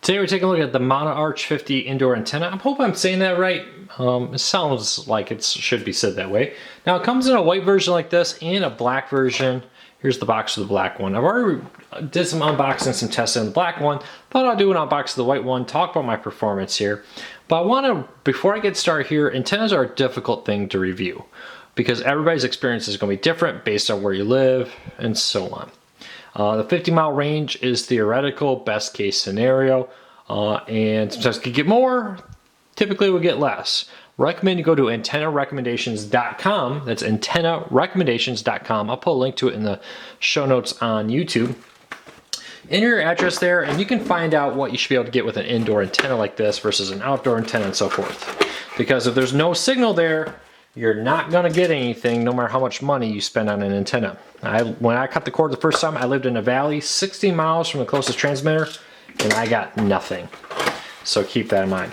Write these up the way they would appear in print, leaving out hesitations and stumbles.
Today we're taking a look at the Monarch 50 indoor antenna. I hope I'm saying that right. It sounds like it should be said that way. Now it comes in a white version like this and a black version. Here's the box of the black one. I've already did some unboxing, some testing on the black one. Thought I'd do an unboxing of the white one, talk about my performance here. But I want to, before I get started here, antennas are a difficult thing to review because everybody's experience is going to be different based on where you live and so on. The 50-mile range is theoretical, best case scenario, and sometimes you can get more, typically we'll get less. Recommend you go to antennarecommendations.com. That's antennarecommendations.com. I'll put a link to it in the show notes on YouTube. Enter your address there and you can find out what you should be able to get with an indoor antenna like this versus an outdoor antenna and so forth. Because if there's no signal there, you're not going to get anything no matter how much money you spend on an antenna. When I cut the cord the first time, I lived in a valley 60 miles from the closest transmitter and I got nothing. So keep that in mind.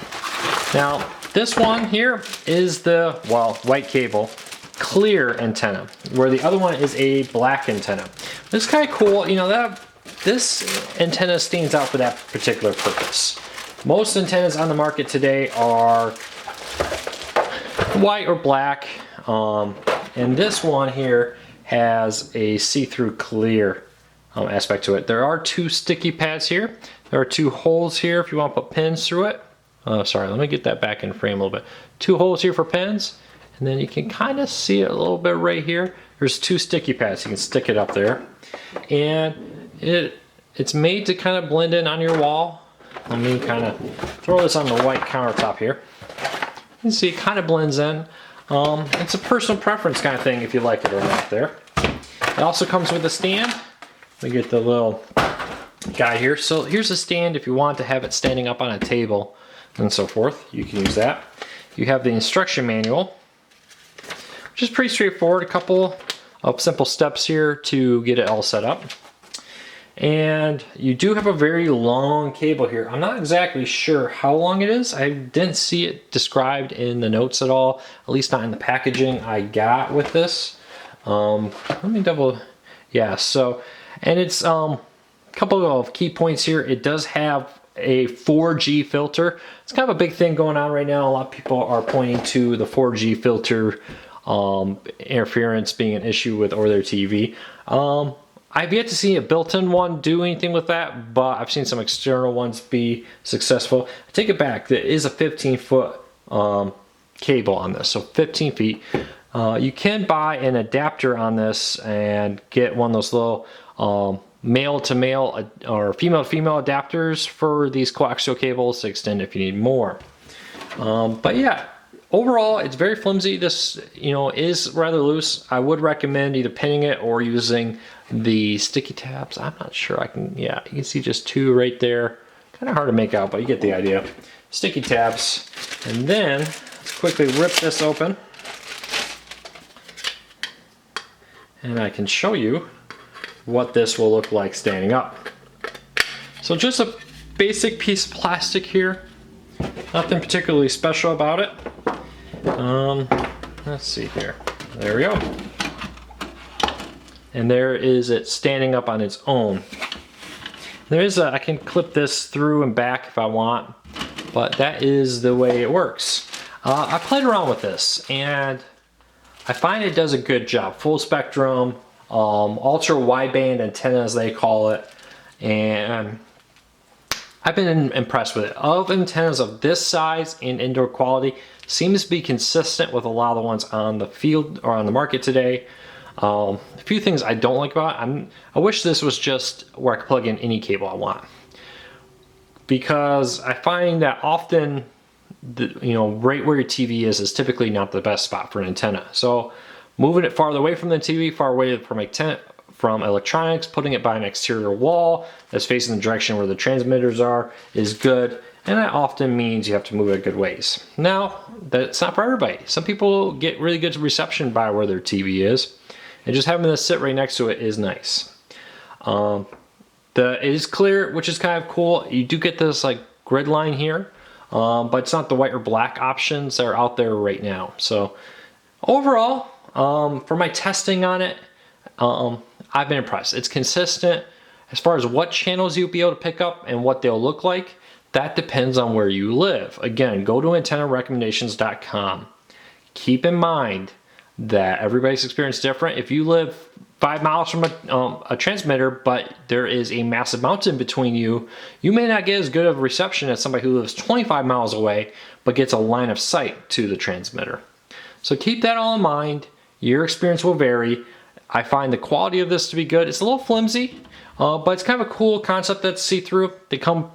Now this one here is the, well, white cable clear antenna, where the other one is a black antenna. This is kind of cool, you know, that this antenna stands out for that particular purpose. Most antennas on the market today are white or black, and this one here has a see-through clear aspect to it. There are two sticky pads here. There are two holes here if you want to put pins through it. Sorry, let me get that back in frame a little bit. Two holes here for pins, and then you can kind of see it a little bit right here. There's two sticky pads, you can stick it up there. And it's made to kind of blend in on your wall. Let me kind of throw this on the white countertop here. You can see it kind of blends in. It's a personal preference kind of thing if you like it or not there. It also comes with a stand. We get the little guy here. So here's a stand if you want to have it standing up on a table and so forth. You can use that. You have the instruction manual, which is pretty straightforward. A couple of simple steps here to get it all set up. And you do have a very long cable here. I'm not exactly sure how long it is. I didn't see it described in the notes at all, at least not in the packaging I got with this. Let me double, yeah, so, and it's a couple of key points here. It does have a 4G filter. It's kind of a big thing going on right now. A lot of people are pointing to the 4G filter interference being an issue with over their TV. I've yet to see a built-in one do anything with that, but I've seen some external ones be successful. I take it back, there is a 15-foot cable on this, so 15 feet. You can buy an adapter on this and get one of those little male-to-male or female-to-female adapters for these coaxial cables to extend if you need more. But yeah, overall, it's very flimsy. This, you know, is rather loose. I would recommend either pinning it or using the sticky tabs. I'm not sure I can, yeah, you can see just two right there. Kind of hard to make out, but you get the idea. Sticky tabs. And then, let's quickly rip this open. And I can show you what this will look like standing up. So just a basic piece of plastic here. Nothing particularly special about it. Let's see here. There we go. And there is it standing up on its own. There is I can clip this through and back if I want, but that is the way it works. I played around with this and I find it does a good job. Full spectrum, ultra wideband antenna as they call it, and I've been impressed with it. Of antennas of this size and indoor quality, seems to be consistent with a lot of the ones on the field or on the market today. A few things I don't like about it. I wish this was just where I could plug in any cable I want, because I find that often, you know, right where your TV is typically not the best spot for an antenna. So moving it farther away from the TV, far away from electronics, putting it by an exterior wall that's facing the direction where the transmitters are is good. And that often means you have to move it a good ways. Now, that's not for everybody. Some people get really good reception by where their TV is, and just having this sit right next to it is nice. It is clear, which is kind of cool. You do get this like grid line here, but it's not the white or black options that are out there right now. So overall, for my testing on it, I've been impressed. It's consistent as far as what channels you'll be able to pick up and what they'll look like. That depends on where you live. Again, go to antennarecommendations.com. Keep in mind that everybody's experience is different. If you live 5 miles from a transmitter, but there is a massive mountain between you, you may not get as good of a reception as somebody who lives 25 miles away, but gets a line of sight to the transmitter. So keep that all in mind. Your experience will vary. I find the quality of this to be good. It's a little flimsy, but it's kind of a cool concept that's see-through. They come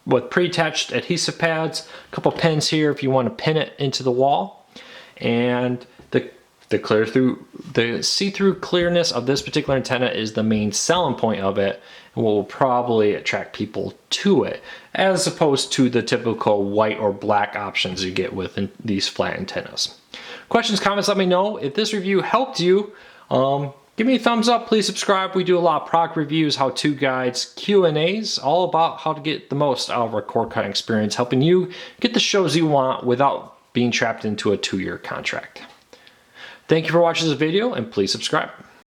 with pre-attached adhesive pads, a couple pins here if you want to pin it into the wall, and the see-through clearness of this particular antenna is the main selling point of it, and what will probably attract people to it, as opposed to the typical white or black options you get with these flat antennas. Questions, comments, let me know. If this review helped you, give me a thumbs up, please subscribe. We do a lot of product reviews, how-to guides, Q&As, all about how to get the most out of our cord cutting experience, helping you get the shows you want without being trapped into a 2-year contract. Thank you for watching this video, and please subscribe.